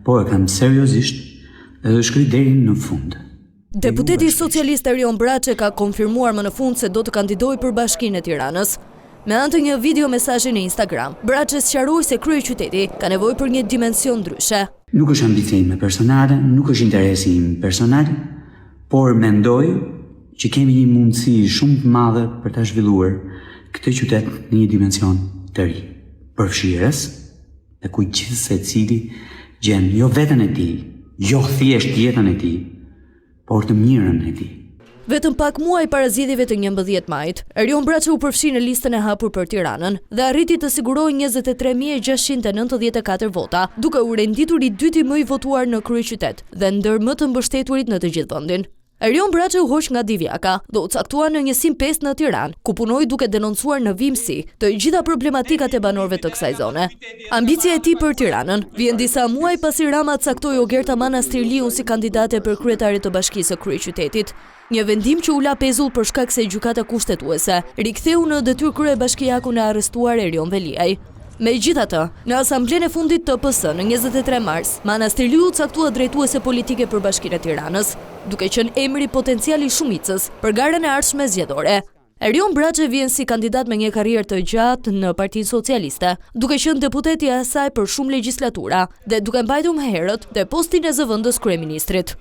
po e kam seriozisht dhe shkruaj deri në fund. Deputeti socialist Erion Braçe ka konfirmuar më në fund se do të kandidojë për Bashkinë e Tiranës. Me anë të një video mesazhi në Instagram, Braçe sqaroi se kryeqyteti ka nevojë për një dimension ndryshe. Nuk është ambicia ime personale, nuk është interesi im personal, por mendoj që kemi një mundësi shumë të madhe për ta zhvilluar këtë qytet në një dimension të ri, përfshirës dhe ku gjithë secili gjen jo veten e tij, jo thjesht jetën e tij, por të mirën e tij. Vetëm pak muaj para zgjedhjeve të 11 majit, Erion Braçe u përfshi në listën e hapur për Tiranën dhe arriti të sigurojë 23.694 vota, duke u renditur i dyti më i votuar në kryeqytet dhe ndër më të mbështeturit në të gjithë vendin. Erion Braçe u hoq nga Divjaka dhe u caktua në njësim 5 në Tiranë, ku punoi duke denoncuar në vimësi të gjitha problematikat e banorëve të kësaj zone. Ambicia e tij për Tiranën vjen disa muaj pasi Rama caktoi Ogerta Manastirliun si kandidate për kryetare të bashkisë së kryeqytetit. Një vendim që u la pezull për shkak se gjykata kushtetuese riktheu në detyrë kryeBashkiakun e arrestuar Erion Veliaj. Megjithatë, në asamblen e fundit të PS në 23 mars, Manastirliu caktua drejtuese politike për Bashkinë e Tiranës, duke qenë emri potencial i shumicës për garën e ardhshme zgjedhore. Erion Braçe vjen si kandidat me një karrierë të gjatë në Partinë Socialiste, duke qenë deputeti e saj për shumë legjislatura dhe duke mbajtur më herët te postin e zëvendës kryeministrit.